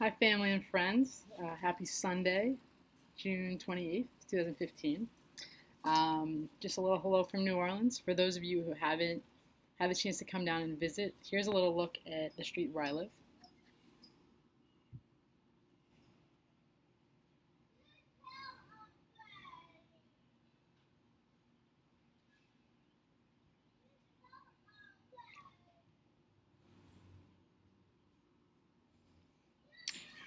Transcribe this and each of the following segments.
Hi, family and friends. Happy Sunday, June 28th, 2015. Just a little hello from New Orleans. For those of you who haven't had a chance to come down and visit, here's a little look at the street where I live.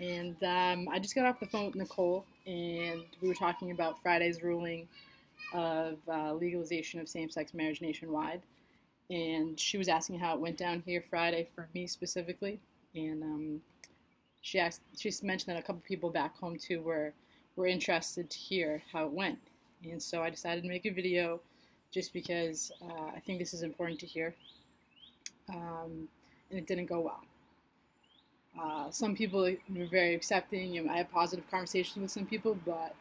And I just got off the phone with Nicole, and we were talking about Friday's ruling of legalization of same-sex marriage nationwide. And she was asking how it went down here Friday for me specifically. And she mentioned that a couple people back home too were interested to hear how it went. And so I decided to make a video just because I think this is important to hear. And it didn't go well. Some people were very accepting. I had positive conversations with some people, but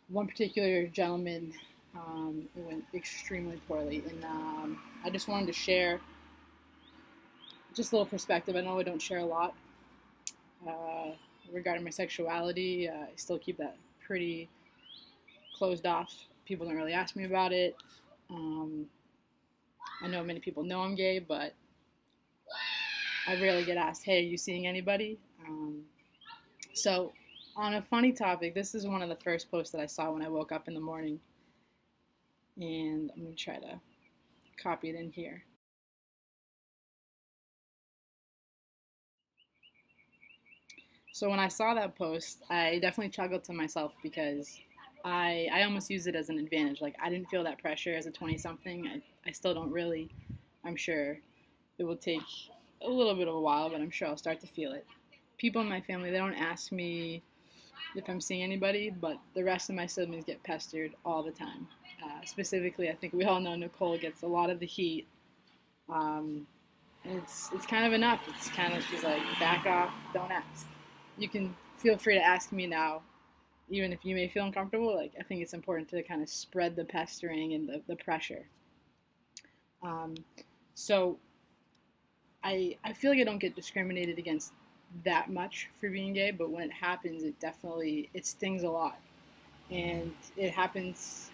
one particular gentleman, it went extremely poorly. And I just wanted to share just a little perspective. I know I don't share a lot regarding my sexuality. I still keep that pretty closed off. People don't really ask me about it. I know many people know I'm gay, but I rarely get asked, hey, are you seeing anybody? So on a funny topic, this is one of the first posts that I saw when I woke up in the morning. And I'm going to try to copy it in here. So when I saw that post, I definitely chuckled to myself because I almost used it as an advantage. Like, I didn't feel that pressure as a 20-something. I still don't really. I'm sure it will take a little bit of a while, but I'm sure I'll start to feel it. People in my family, they don't ask me if I'm seeing anybody, but the rest of my siblings get pestered all the time. Specifically, I think we all know Nicole gets a lot of the heat. And it's kind of enough. It's kind of, she's like, back off, don't ask. You can feel free to ask me now, even if you may feel uncomfortable. Like, I think it's important to kind of spread the pestering and the pressure. So I feel like I don't get discriminated against that much for being gay, but when it happens, it stings a lot. And it happens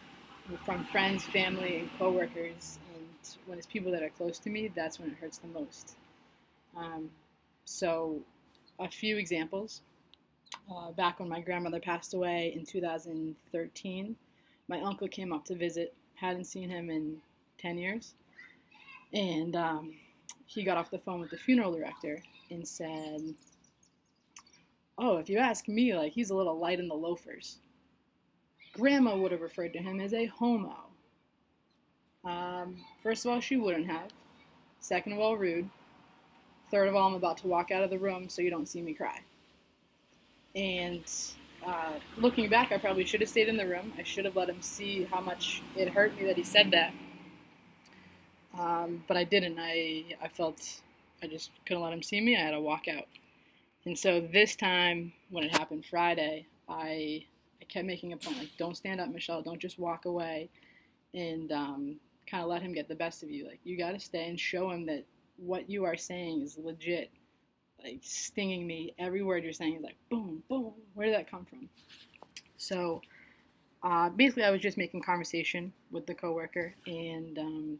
from friends, family, and coworkers. And when it's people that are close to me, that's when it hurts the most. So a few examples. Back when my grandmother passed away in 2013, my uncle came up to visit. Hadn't seen him in 10 years. And he got off the phone with the funeral director and said, oh, if you ask me, like, he's a little light in the loafers. Grandma would have referred to him as a homo. First of all, she wouldn't have. Second of all, rude. Third of all, I'm about to walk out of the room so you don't see me cry. And looking back, I probably should have stayed in the room. I should have let him see how much it hurt me that he said that. But I didn't. I felt I just couldn't let him see me. I had to walk out. And so this time, when it happened Friday, I kept making a point, like, don't stand up, Michelle. Don't just walk away and kind of let him get the best of you. Like, you got to stay and show him that what you are saying is legit. Like, stinging me. Every word you're saying is like, boom, boom. Where did that come from? So basically, I was just making conversation with the coworker and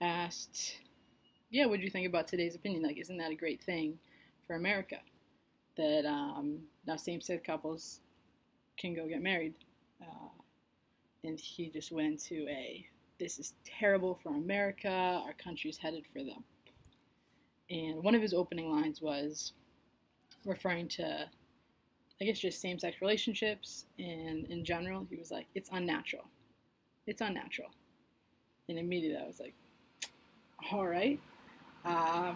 asked, yeah, what do you think about today's opinion? Like, isn't that a great thing for America that now same-sex couples can go get married? And he just went into this is terrible for America, our country's headed for them. And one of his opening lines was referring to, I guess, just same-sex relationships, and in general, he was like, it's unnatural. It's unnatural. And immediately I was like, all right. I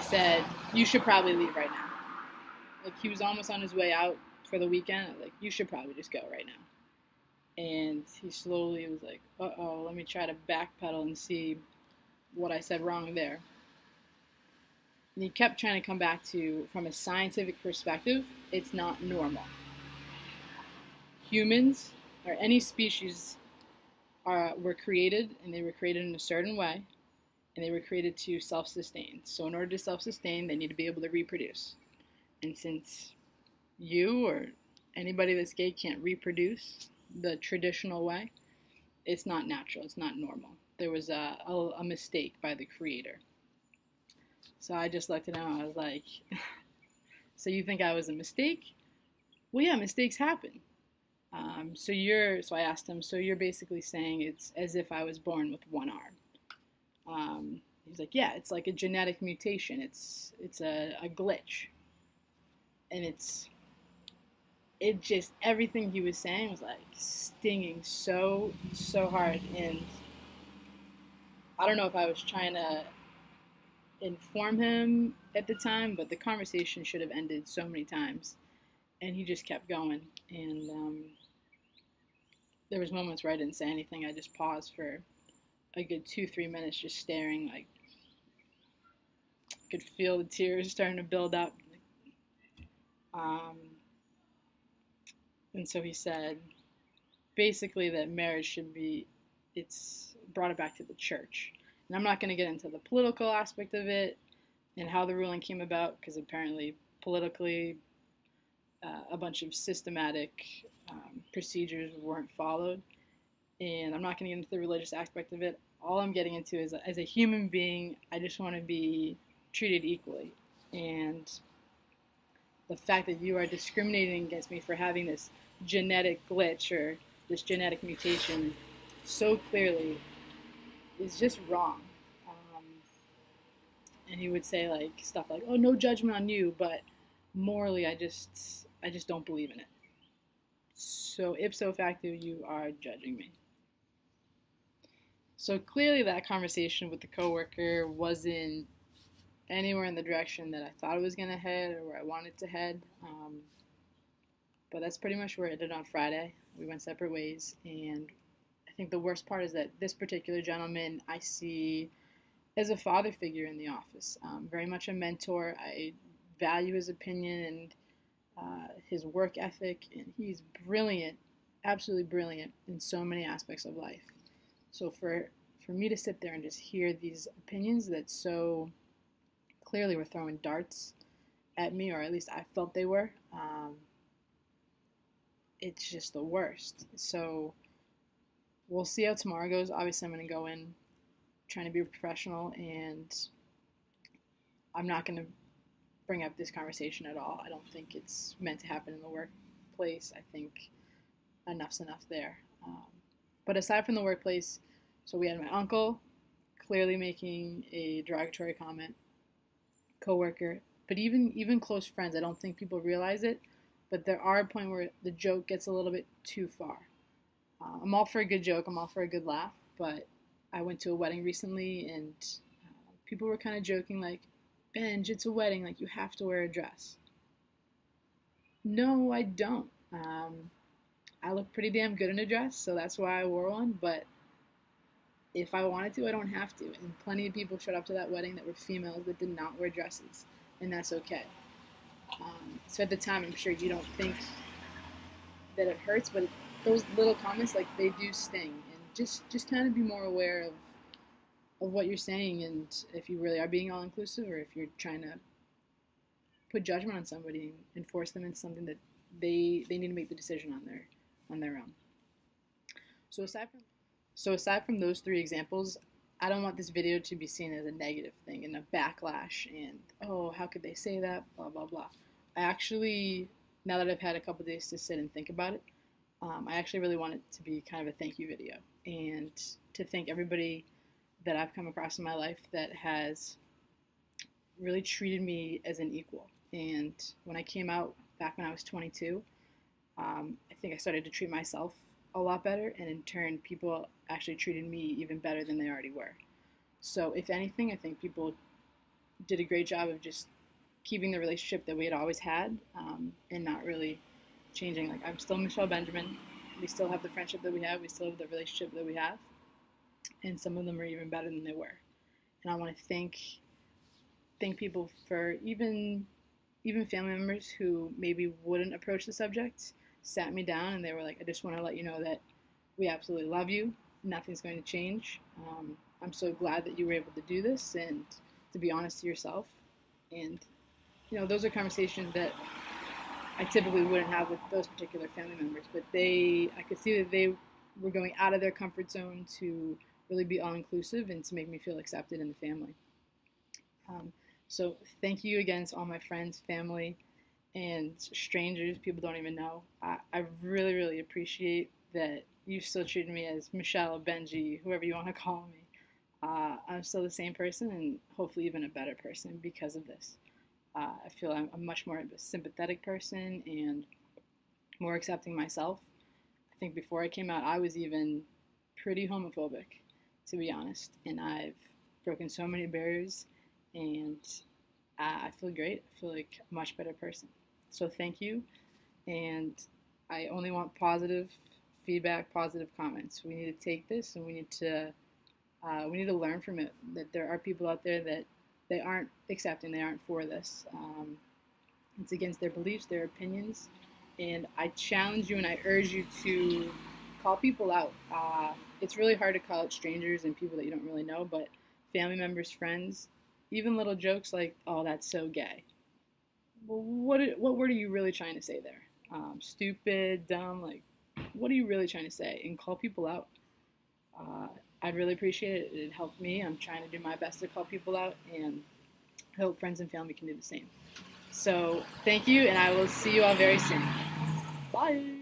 said, you should probably leave right now. Like, he was almost on his way out for the weekend. I was like, you should probably just go right now. And he slowly was like, uh-oh, let me try to backpedal and see what I said wrong there. And he kept trying to come back to, from a scientific perspective, it's not normal. Humans, or any species, were created, and they were created in a certain way, and they were created to self-sustain. So in order to self-sustain, they need to be able to reproduce. And since you or anybody that's gay can't reproduce the traditional way, it's not natural, it's not normal. There was a mistake by the creator. So I just looked at him and I was like, so you think I was a mistake? Well, yeah, mistakes happen. So I asked him, so you're basically saying it's as if I was born with one arm. He's like, yeah, it's like a genetic mutation. It's a glitch. And it just, everything he was saying was like stinging so hard. And I don't know if I was trying to inform him at the time, but the conversation should have ended so many times. And he just kept going. And there was moments where I didn't say anything. I just paused for a good 2-3 minutes, just staring. Like, I could feel the tears starting to build up. And so he said, basically, that marriage should be, it's brought it back to the church. And I'm not going to get into the political aspect of it and how the ruling came about, because apparently, politically, a bunch of systematic procedures weren't followed. And I'm not going to get into the religious aspect of it. All I'm getting into is, as a human being, I just want to be treated equally. And the fact that you are discriminating against me for having this genetic glitch or this genetic mutation so clearly is just wrong. And he would say like stuff like, "Oh, no judgment on you," but morally, I just don't believe in it. So ipso facto, you are judging me. So clearly, that conversation with the coworker wasn't anywhere in the direction that I thought it was going to head or where I wanted to head. But that's pretty much where it ended on Friday. We went separate ways, and I think the worst part is that this particular gentleman I see as a father figure in the office, very much a mentor. I value his opinion and his work ethic, and he's brilliant, absolutely brilliant in so many aspects of life. So for me to sit there and just hear these opinions that so clearly were throwing darts at me, or at least I felt they were, it's just the worst. So we'll see how tomorrow goes. Obviously, I'm going to go in trying to be professional, and I'm not going to bring up this conversation at all. I don't think it's meant to happen in the workplace. I think enough's enough there. But aside from the workplace, so we had my uncle clearly making a derogatory comment, coworker, but even close friends. I don't think people realize it, but there are a point where the joke gets a little bit too far. I'm all for a good joke. I'm all for a good laugh, but I went to a wedding recently, and people were kind of joking like, "Benj, it's a wedding, like you have to wear a dress." No, I don't. I look pretty damn good in a dress, so that's why I wore one, but if I wanted to, I don't have to. And plenty of people showed up to that wedding that were females that did not wear dresses, and that's okay. So at the time, I'm sure you don't think that it hurts, but those little comments, like, they do sting. And just kind of be more aware of what you're saying, and if you really are being all-inclusive, or if you're trying to put judgment on somebody and force them into something that they need to make the decision on their own. So aside from those three examples, I don't want this video to be seen as a negative thing and a backlash and, oh, how could they say that, blah, blah, blah. I actually, now that I've had a couple days to sit and think about it, I actually really want it to be kind of a thank you video, and to thank everybody that I've come across in my life that has really treated me as an equal. And when I came out back when I was 22, I think I started to treat myself a lot better, and in turn, people actually treated me even better than they already were. So if anything, I think people did a great job of just keeping the relationship that we had always had, and not really changing. Like, I'm still Michelle Benjamin. We still have the friendship that we have. We still have the relationship that we have. And some of them are even better than they were. And I want to thank people for even family members who maybe wouldn't approach the subject, sat me down and they were like, "I just want to let you know that we absolutely love you. Nothing's going to change. I'm so glad that you were able to do this and to be honest to yourself." And those are conversations that I typically wouldn't have with those particular family members. But I could see that they were going out of their comfort zone to really be all inclusive and to make me feel accepted in the family. Um, so thank you again to all my friends, family, and strangers, people don't even know. I really, really appreciate that you still treated me as Michelle or Benji, whoever you want to call me. I'm still the same person and hopefully even a better person because of this. I feel I'm a much more sympathetic person and more accepting myself. I think before I came out, I was even pretty homophobic, to be honest. And I've broken so many barriers, and I feel great. I feel like a much better person. So thank you. And I only want positive feedback, positive comments. We need to take this and we need to learn from it. That there are people out there that they aren't accepting, they aren't for this. It's against their beliefs, their opinions, and I challenge you and I urge you to call people out. It's really hard to call out strangers and people that you don't really know, but family members, friends, even little jokes like, "Oh, that's so gay." Well, what word are you really trying to say there? Stupid, dumb, like, what are you really trying to say? And call people out. Uh, I'd really appreciate it. It helped me. I'm trying to do my best to call people out, and I hope friends and family can do the same. So thank you, and I will see you all very soon. Bye.